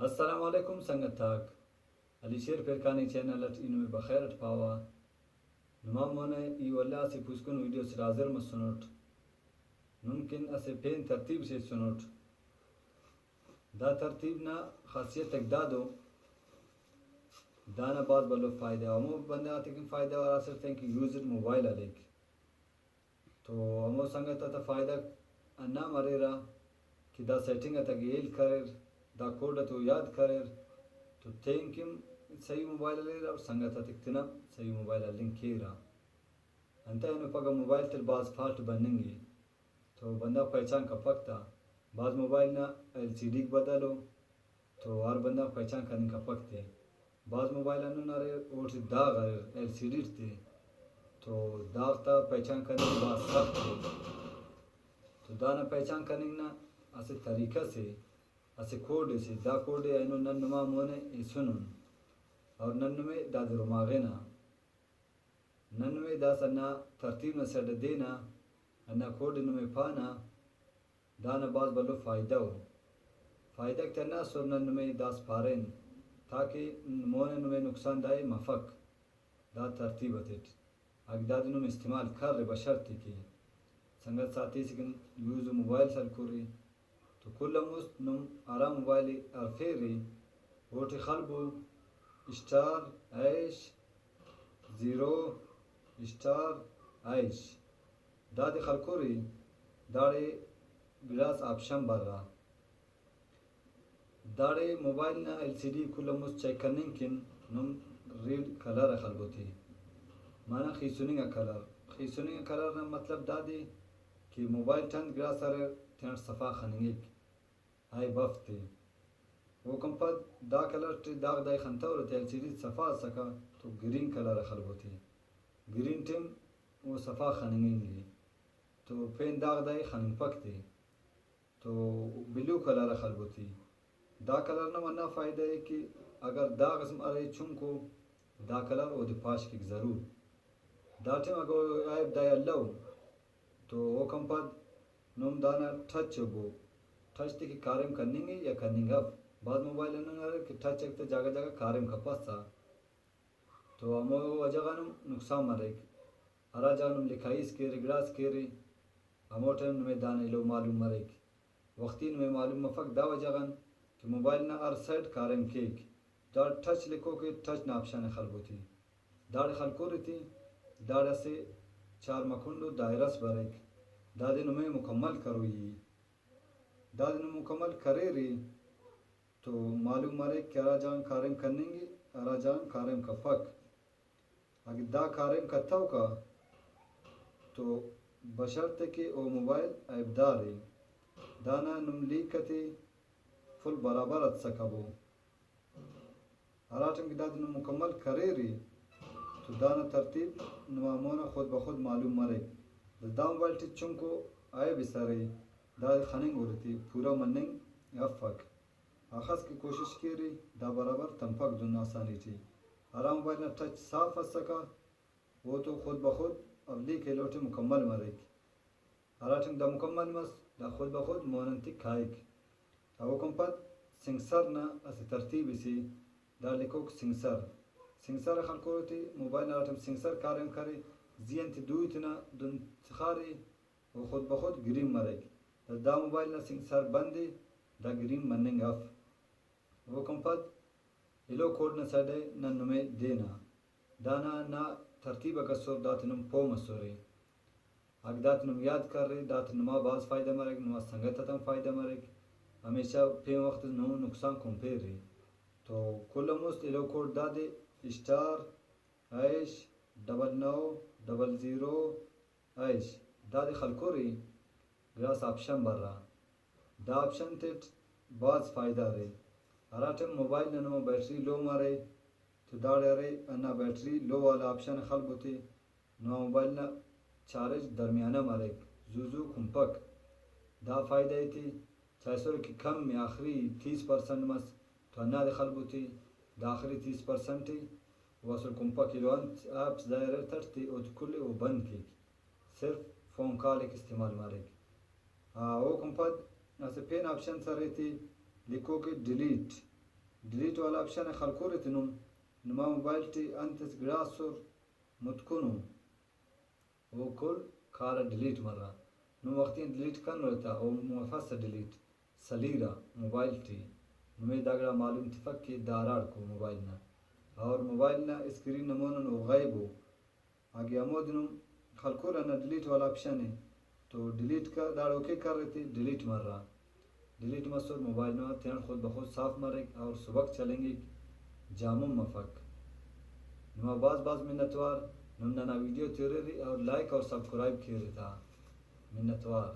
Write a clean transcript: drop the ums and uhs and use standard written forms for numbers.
Assalamualaikum sangatak. Alishir Perkani channel at inu bakhair at pawa. Numamone I walla se puskun videos razir masunot. Mumkin ase pen tartib se sunot. Da tartib na khasiyat tagdado. दाना बाद बलो फ़ायदा हमो बंदे आते कि फ़ायदा और असर थे कि यूज़र मोबाइल आलेक तो हमो संगत आता फ़ायदा अन्ना मरेरा कि दा सेटिंग आता गेल करेर दा कोड तो याद करेर तो थेंकिम सही मोबाइल आलेरा और संगत आता कितना सही मोबाइल लिंक किया अंता इन्हें पगा मोबाइल tel बाज़ फाल्ट बनेंगे तो बंदा पहचान का पकता बाज़ मोबाइल ना LCD बदलो तो हर बंदा पहचान करने का पकते बाज़ मोबाइल नारे और से दाग LCD थे तो दाग था पहचान करने के बाद सख्त थे तो दाना पहचान करने ना ऐसे तरीक़ा से ऐसे कोड से दा कोड है इन्हों नन्नमा मोने इसुनन और नन्नमे दाद रुमागे ना नन्नमे दास अन्ना तरतीब न सड़ देना अन्ना कोड इन्हों पाना दाना बाज़ बलो फ़ायदा करना सुर नन्नमे दास पारें ताकि मोने नुमे नुकसान दाए मफक दा तरतीब अतिट अगदाद नुम इस्तेमाल कर रे बशर्ती की संगत साथी सिकन यूज़ मोबाइल सर कोरी तो कुल मुस्त नुम आरा मोबाइल अरफेरी वोट खलबु स्टार ऐश 0 स्टार ऐश दाद खलकोरी दाड़े बिलास ऑप्शन बर्रा दाड़े मोबाइल ना LCD कुल मुस्त चेक करने किन नुम रेड कलर खलबोती माना खीसुनिंग कलर ना मतलब दादी कि मोबाइल चंद ग्रास सर तेन सफ़ा खनिंग हाई बफ्ते वो कंपद दा कलर टे दाग दाई खनता और LCD सफ़ा सका तो ग्रीन कलर खलबोती ग्रीन टिम वो सफ़ा खनिंगी तो पेन दाग दाई खनिंग पकते तो ब्लू कलर खलबोती दा कलर ना मना फ़ायदा है कि अगर दा कस्म अरे चुनको दा कलर वो दिपाश की ज़रूर दाटे अगर आयब दाय अल्लाह तो वो कंपद नुम दाना टच बो टच ते की कार्यम करनेंगे या करनेंगे बाद मोबाइल ना कि टच एक तो जगह जगह कार्यम कपासा तो हमो वजह नुम नुकसान मरेक हरा जगह नुम लिखाई इसके रिग्रास के रे हमो टाइम में दाने लो मालूम मरेक वक्ती में मालूम मफक दा वजह कि मोबाइल ना आर साइड कारम केक दाड़ टच लिखो के टच ना ऑप्शन खलबोती दाड़ खलको रहती दाड़ से 4 मकुंडो दायरस बरेक दादे नुमे मुकम्मल करो ये दादे नु मुकम्मल करे रे तो मालूम मरे क्या जान कारम करनेंगे अरा जान कारम का फक अगर दा कारम कत्ताव का तो बशर्ते के ओ मोबाइल ऐबदार है दाना नुमली कते फुल बराबर अत सकबो हराटम की दाद मुकम्मल करे रे तो दाना तरतीब नमामोना खुद बखुद मालूम मरे दाम वाल्टी चुनको आए बिसरे दाद खनिंग होती पूरा मनिंग अफक आखस की कोशिश की रे दा बराबर तंफक दुन आसानी थी आराम मोबाइल ना टच साफ अत सका वो तो खुद बखुद अवली के लोटे मुकम्मल मरे हराटम दा मुकम्मल मस दा खुद बखुद मोनंती खाइक अब कंपद सिंगसर ना ऐसे तरतीब इसी दार लिखो सिंगसर खलको थी मोबाइल ना आटम सिंगसर कार्यम करे जियन थी दूई तना दुन खारी वो खुद बखुद ग्रीन मरेगी दा मोबाइल ना सिंगसर बंदी दा ग्रीन मनेंग अफ वो कंपद इलो कोड ना साडे ना नुमे देना दाना ना तरतीब का सोर दात नुम पो मसोरे अगदात नुम याद कर रहे दात नुमा बाज फ़ायदा मरेग नुमा संगत तम फ़ायदा मरेग हमेशा पे वक्त नो नुकसान कंपेयर है तो कुल मुस्त इलो कोड दादे स्टार ऐश 9900 ऐश दादे खलकोरी ग्रास ऑप्शन बर्रा दा ऑप्शन ते बाज फ़ायदा रे हराटम मोबाइल नो बैटरी लो मारे तो दाड़े रे अन्ना बैटरी लो वाला ऑप्शन खलबोते नो मोबाइल ना चार्ज दरमियाना मारे जुजू कुंपक दा फ़ायदा थी चाहे कि कम में आखिरी 30% मस तो अन्ना दखल बुती दाखिरी 30% ही वसल कुंपा किलोन एप्स दायरे तटती और कुल वो बंद की सिर्फ फ़ोन कॉल एक इस्तेमाल मारेगी वो कुंपा ऐसे पेन ऑप्शन सर रहती लिखो कि डिलीट डिलीट वाला ऑप्शन है खलको रहते नुमा मोबाइल टी अंतस ग्रासर मुतकुनु वो कुल खारा डिलीट मर्रा नु वक्ती डिलीट कर रहता ओ मुफस डिलीट सलीरा मोबाइल टी नुमे दागड़ा मालूम तिफक के दाराड़ को मोबाइल ना और मोबाइल ना स्क्रीन नमोन नो गायब हो आगे अमोद नु खलको रहना डिलीट वाला ऑप्शन है तो डिलीट का दाड़ ओके कर रहे थे डिलीट मर रहा डिलीट मसर मोबाइल में ध्यान खुद बखुद साफ मारे और सुबह चलेंगे जामुन मफक नुमा बाज मिन्नतवार नुमना वीडियो तेरे और लाइक और सब्सक्राइब किए रहता मिन्नतवार।